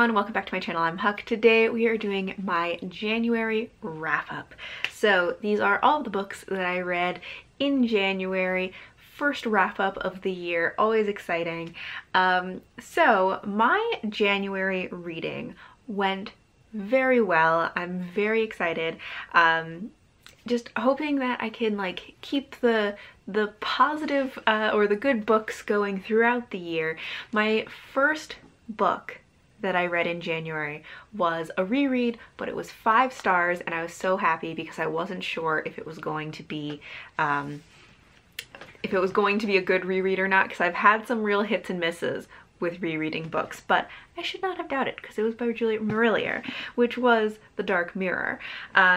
everyone, welcome back to my channel. I'm Huck. Today we are doing my January wrap-up. So these are all of the books that I read in January. First wrap-up of the year, always exciting. So my January reading went very well. I'm very excited. Just hoping that I can like keep the positive or the good books going throughout the year. My first book that I read in January was a reread, but it was 5 stars, and I was so happy because I wasn't sure if it was going to be a good reread or not, because I've had some real hits and misses with rereading books, but I should not have doubted because it was by Juliet Marillier, which was The Dark Mirror,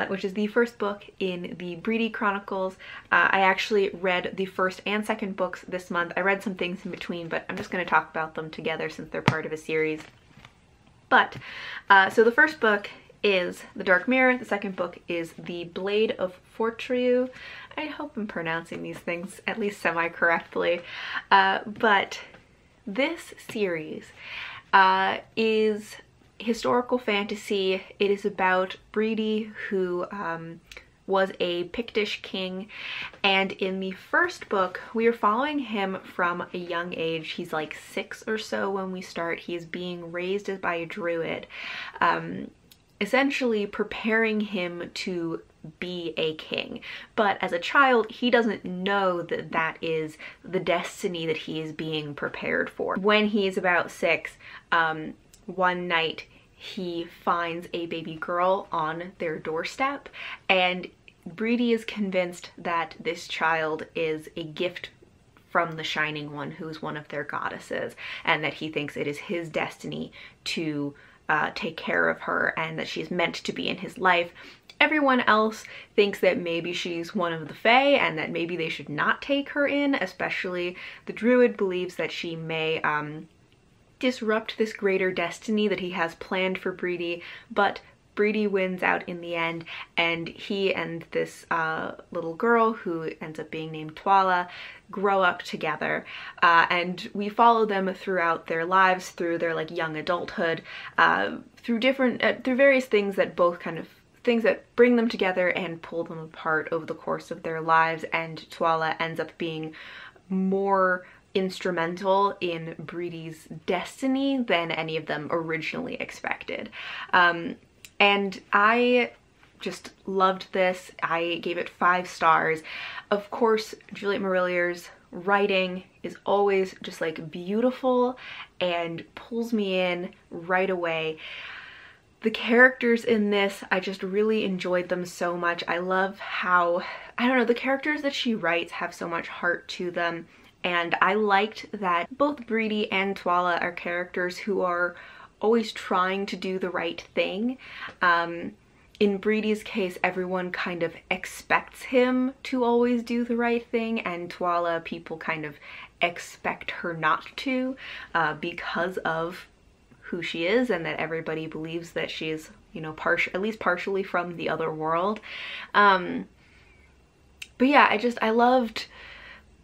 which is the first book in the Breedy Chronicles. I actually read the first and second books this month. I read some things in between, but I'm just going to talk about them together since they're part of a series. But, so the first book is The Dark Mirror, the second book is The Blade of Fortune. I hope I'm pronouncing these things at least semi-correctly, but this series is historical fantasy. It is about Breedy, who was a Pictish king, and in the first book we are following him from a young age. He's like 6 or so when we start. He is being raised by a druid, essentially preparing him to be a king. But as a child, he doesn't know that that is the destiny that he is being prepared for. When he is about 6, one night he finds a baby girl on their doorstep, and Breedy is convinced that this child is a gift from the Shining One, who is one of their goddesses, and that he thinks it is his destiny to take care of her, and that she's meant to be in his life. Everyone else thinks that maybe she's one of the Fae and that maybe they should not take her in, especially the druid believes that she may disrupt this greater destiny that he has planned for Breedy, but Breedy wins out in the end, and he and this little girl, who ends up being named Twala, grow up together, and we follow them throughout their lives, through their like young adulthood, through various things that things that bring them together and pull them apart over the course of their lives. And Twala ends up being more instrumental in Breedy's destiny than any of them originally expected. And I just loved this. I gave it 5 stars. Of course, Juliet Marillier's writing is always just like beautiful and pulls me in right away. The characters in this, I just really enjoyed them so much. I love how, I don't know, the characters that she writes have so much heart to them, and I liked that both Breedy and Twala are characters who are always trying to do the right thing. In Breedy's case, everyone kind of expects him to always do the right thing, and Twala, people kind of expect her not to, because of who she is, and that everybody believes that she is, you know, at least partially from the other world. But yeah, I loved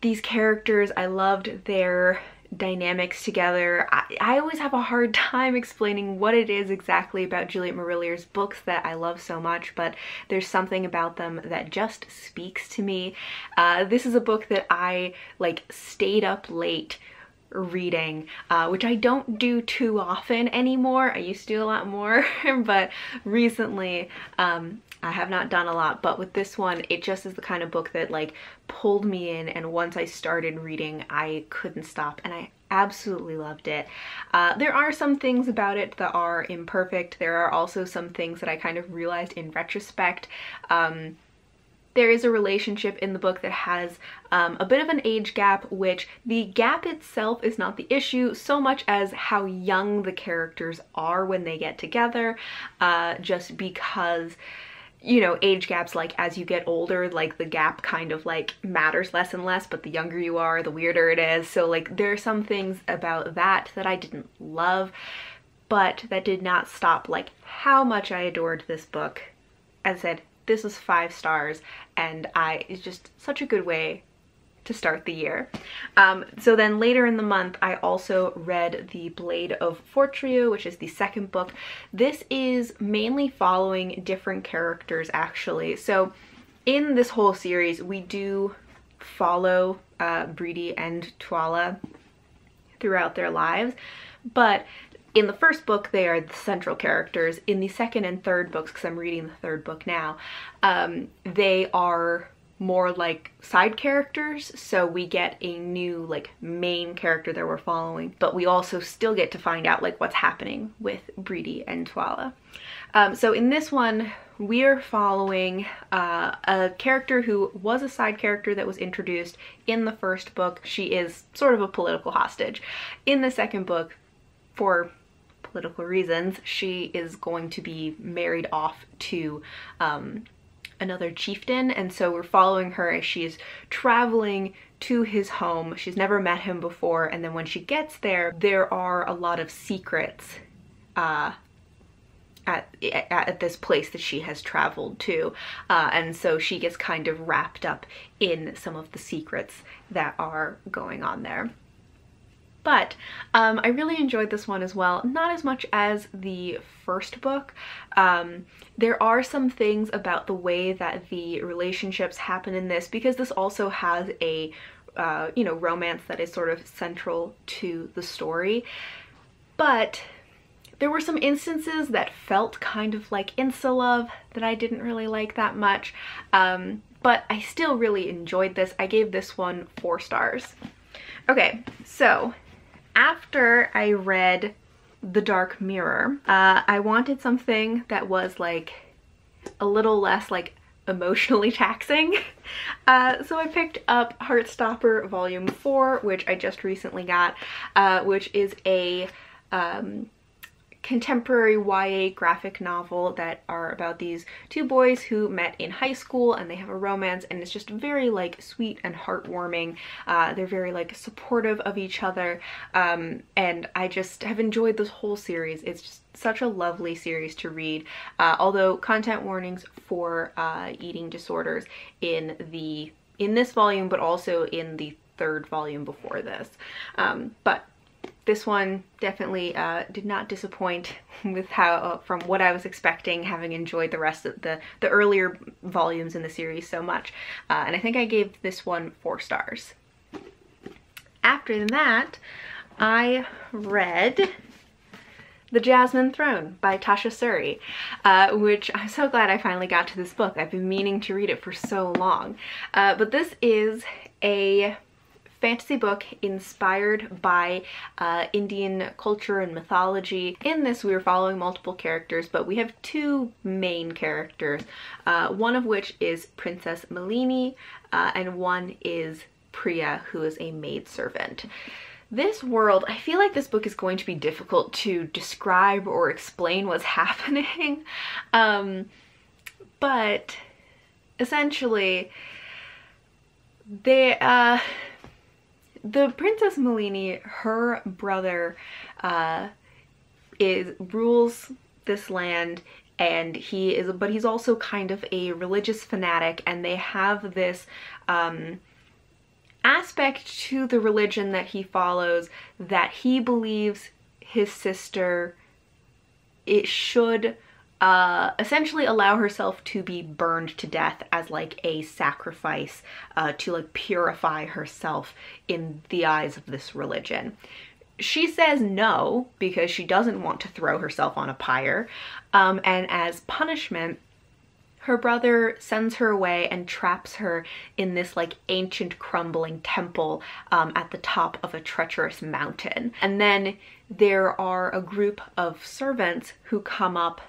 these characters. I loved their dynamics together. I always have a hard time explaining what it is exactly about Juliet Marillier's books that I love so much, but there's something about them that just speaks to me. This is a book that I like stayed up late reading, which I don't do too often anymore. I used to do a lot more, but recently I have not done a lot. But with this one, it just is the kind of book that like pulled me in, and once I started reading, I couldn't stop, and I absolutely loved it. There are some things about it that are imperfect. There are also some things that I kind of realized in retrospect. There is a relationship in the book that has a bit of an age gap, which the gap itself is not the issue so much as how young the characters are when they get together, just because, you know, age gaps, like as you get older, like the gap kind of like matters less and less, but the younger you are, the weirder it is. So like there are some things about that I didn't love, but that did not stop like how much I adored this book. As I said, this was 5 stars, and it's just such a good way to start the year. So then later in the month, I also read The Blade of Fortrio, which is the second book. This is mainly following different characters, actually. So in this whole series, we do follow Breedy and Tuala throughout their lives, but in the first book, they are the central characters. In the second and third books, because I'm reading the third book now, they are more like side characters. So we get a new like main character that we're following, but we also still get to find out like what's happening with Breedy and Tuala. So in this one, we are following a character who was a side character that was introduced in the first book. She is sort of a political hostage. In the second book, for political reasons, she is going to be married off to another chieftain, and so we're following her as she is traveling to his home. She's never met him before, and then when she gets there, there are a lot of secrets at this place that she has traveled to, and so she gets kind of wrapped up in some of the secrets that are going on there. But I really enjoyed this one as well, not as much as the first book. There are some things about the way that the relationships happen in this, because this also has a you know, romance that is sort of central to the story. But there were some instances that felt kind of like insta-love that I didn't really like that much, but I still really enjoyed this. I gave this one 4 stars. Okay, so after I read The Dark Mirror, I wanted something that was like a little less like emotionally taxing. So I picked up Heartstopper Volume 4, which I just recently got, which is a contemporary YA graphic novel that are about these 2 boys who met in high school, and they have a romance, and it's just very like sweet and heartwarming. They're very like supportive of each other, and I just have enjoyed this whole series. It's just such a lovely series to read, although content warnings for eating disorders in this volume, but also in the 3rd volume before this. But this one definitely did not disappoint with how, from what I was expecting, having enjoyed the rest of the earlier volumes in the series so much. And I think I gave this one 4 stars. After that, I read The Jasmine Throne by Tasha Suri, which I'm so glad I finally got to this book. I've been meaning to read it for so long. But this is a fantasy book inspired by Indian culture and mythology. In this, we are following multiple characters, but we have 2 main characters, one of which is Princess Malini, and one is Priya, who is a maidservant. This world, I feel like this book is going to be difficult to describe or explain what's happening, but essentially, the Princess Malini, her brother rules this land, and he's also kind of a religious fanatic, and they have this aspect to the religion that he follows that he believes his sister should essentially allow herself to be burned to death as like a sacrifice to like purify herself in the eyes of this religion. She says no because she doesn't want to throw herself on a pyre, and as punishment, her brother sends her away and traps her in this like ancient crumbling temple at the top of a treacherous mountain. And then there are a group of servants who come up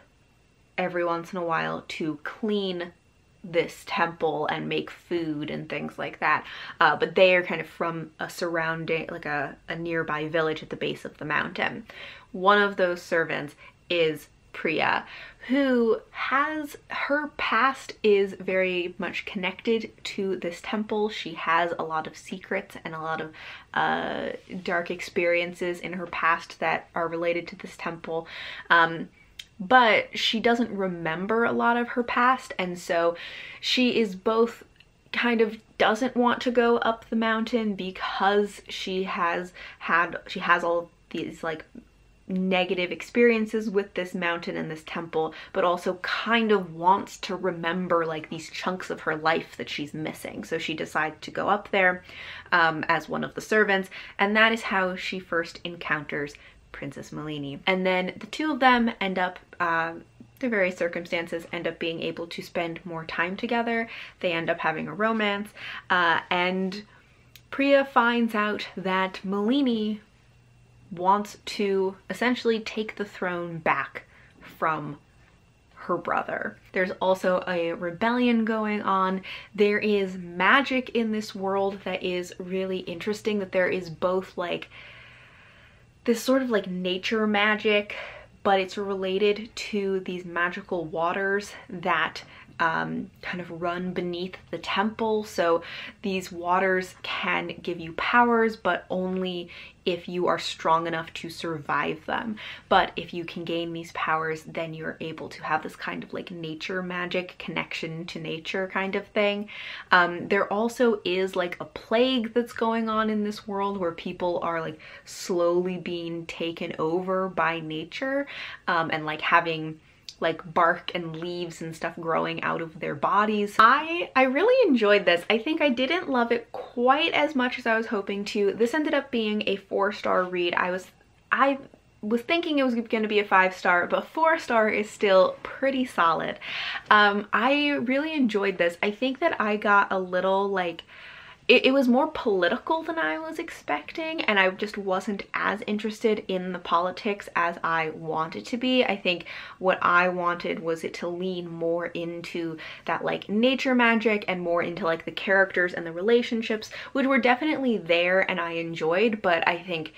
every once in a while to clean this temple and make food and things like that, but they are kind of from a surrounding, like a nearby village at the base of the mountain. One of those servants is Priya, who her past is very much connected to this temple. She has a lot of secrets and a lot of dark experiences in her past that are related to this temple. But she doesn't remember a lot of her past, and so she is both kind of doesn't want to go up the mountain because she has all these like negative experiences with this mountain and this temple, but also kind of wants to remember like these chunks of her life that she's missing. So she decides to go up there as one of the servants, and that is how she first encounters Princess Malini. And then the two of them end up, through various circumstances, end up being able to spend more time together. They end up having a romance, and Priya finds out that Malini wants to essentially take the throne back from her brother. There's also a rebellion going on. There is magic in this world that is really interesting, that there is both like this sort of like nature magic, but it's related to these magical waters that kind of run beneath the temple. So these waters can give you powers, but only if you are strong enough to survive them. But if you can gain these powers, then you're able to have this kind of like nature magic, connection to nature kind of thing. There also is like a plague that's going on in this world where people are like slowly being taken over by nature, and like having like bark and leaves and stuff growing out of their bodies. I really enjoyed this. I think I didn't love it quite as much as I was hoping to. This ended up being a 4-star read. I was thinking it was going to be a 5-star, but 4-star is still pretty solid. I really enjoyed this. I think that I got a little like, it was more political than I was expecting, and I just wasn't as interested in the politics as I wanted to be. I think what I wanted was it to lean more into that like nature magic and more into like the characters and the relationships, which were definitely there and I enjoyed, but I think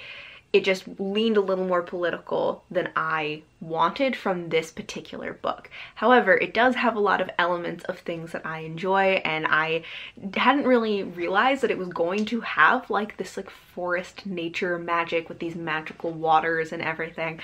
it just leaned a little more political than I wanted from this particular book. However, it does have a lot of elements of things that I enjoy, and I hadn't really realized that it was going to have like this like forest nature magic with these magical waters and everything.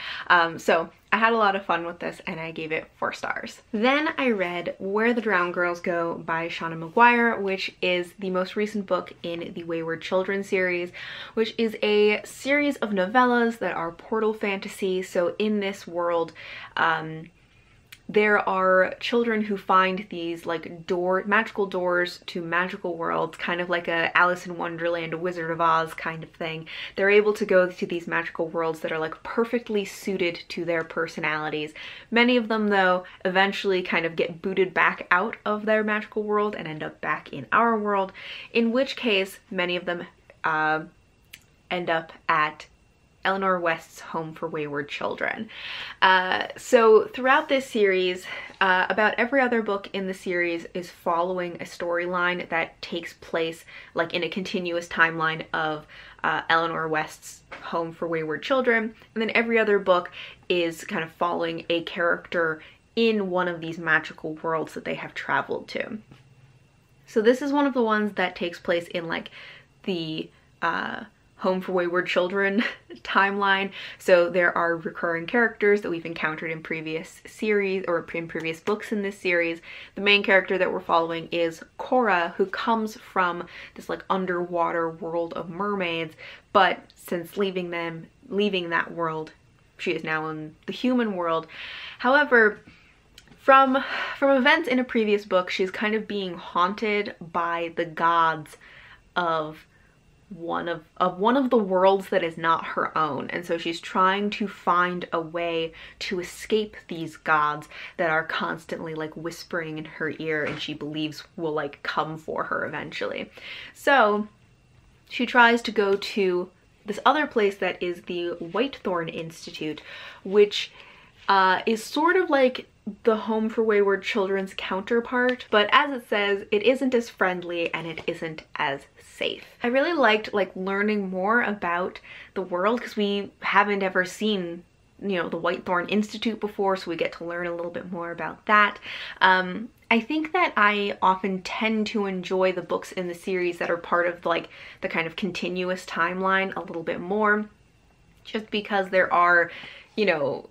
So I had a lot of fun with this and I gave it 4 stars. Then I read Where the Drowned Girls Go by Shauna Maguire, which is the most recent book in the Wayward Children series, which is a series of novellas that are portal fantasy. So in this world, there are children who find these like magical doors to magical worlds, kind of like a Alice in Wonderland, a Wizard of Oz kind of thing. They're able to go to these magical worlds that are like perfectly suited to their personalities. Many of them though eventually kind of get booted back out of their magical world and end up back in our world, in which case many of them end up at Eleanor West's Home for Wayward Children. So throughout this series, about every other book in the series is following a storyline that takes place like in a continuous timeline of Eleanor West's Home for Wayward Children, and then every other book is kind of following a character in one of these magical worlds that they have traveled to. So this is one of the ones that takes place in like the Home for Wayward Children timeline. So there are recurring characters that we've encountered in previous series or in previous books in this series. The main character that we're following is Cora, who comes from this like underwater world of mermaids, but since leaving that world, she is now in the human world. However, from events in a previous book, she's kind of being haunted by the gods of one of the worlds that is not her own, and so she's trying to find a way to escape these gods that are constantly like whispering in her ear and she believes will like come for her eventually. So she tries to go to this other place that is the Whitethorn Institute, which is sort of like the Home for Wayward Children's counterpart, but as it says, it isn't as friendly and it isn't as safe. I really liked like learning more about the world because we haven't ever seen, you know, the Whitethorn Institute before, so we get to learn a little bit more about that. I think that I often tend to enjoy the books in the series that are part of like the kind of continuous timeline a little bit more, just because there are, you know,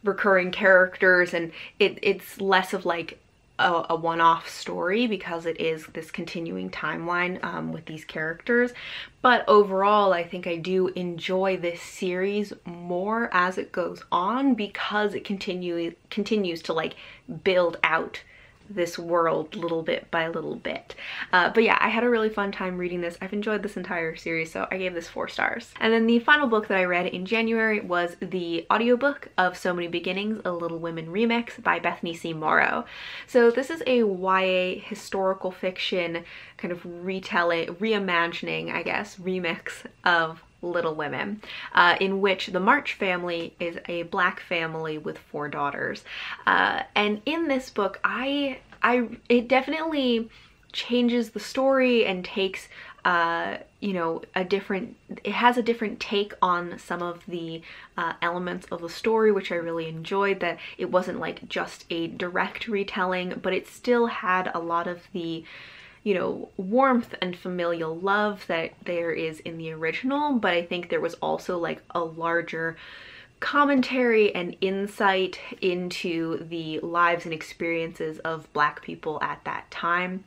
recurring characters, and it's less of like a one-off story because it is this continuing timeline with these characters. But overall, I think I do enjoy this series more as it goes on because it continues to like build out this world little bit by little bit. But yeah, I had a really fun time reading this. I've enjoyed this entire series, so I gave this 4 stars. And then the final book that I read in January was the audiobook of So Many Beginnings, a Little Women remix by Bethany C. Morrow. So this is a YA historical fiction kind of reimagining, I guess, remix of Little Women, in which the March family is a Black family with 4 daughters. And in this book, it definitely changes the story and takes you know, it has a different take on some of the elements of the story, which I really enjoyed, that it wasn't like just a direct retelling, but it still had a lot of the, you know, warmth and familial love that there is in the original, but I think there was also like a larger commentary and insight into the lives and experiences of Black people at that time.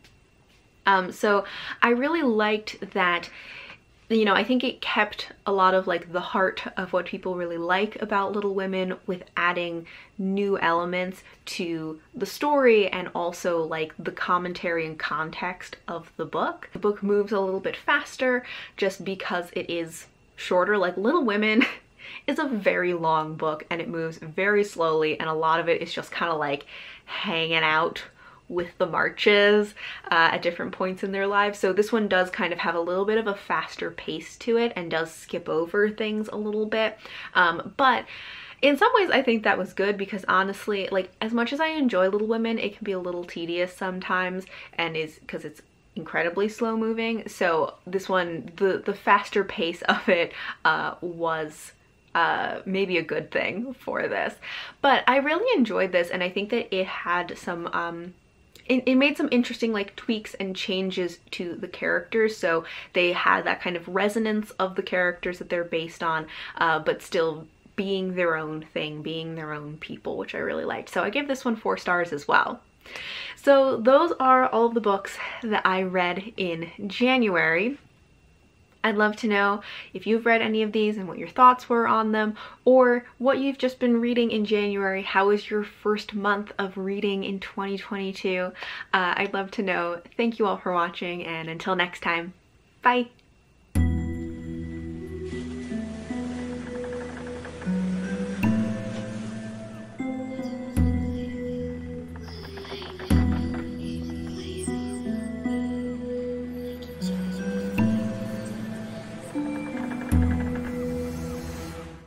So I really liked that. You know, I think it kept a lot of like the heart of what people really like about Little Women with adding new elements to the story and also like the commentary and context of the book. The book moves a little bit faster just because it is shorter. Like Little Women is a very long book and it moves very slowly, and a lot of it is just kind of like hanging out with the Marches at different points in their lives. So this one does kind of have a little bit of a faster pace to it and does skip over things a little bit. But in some ways I think that was good because honestly, like as much as I enjoy Little Women, it can be a little tedious sometimes, and is because it's incredibly slow moving. So this one, the faster pace of it was maybe a good thing for this. But I really enjoyed this, and I think that it had some it made some interesting like tweaks and changes to the characters, so they had that kind of resonance of the characters that they're based on, but still being their own thing, being their own people, which I really liked. So I give this one 4 stars as well. So those are all of the books that I read in January. I'd love to know if you've read any of these and what your thoughts were on them, or what you've just been reading in January. How was your first month of reading in 2022? I'd love to know. Thank you all for watching, and until next time, bye!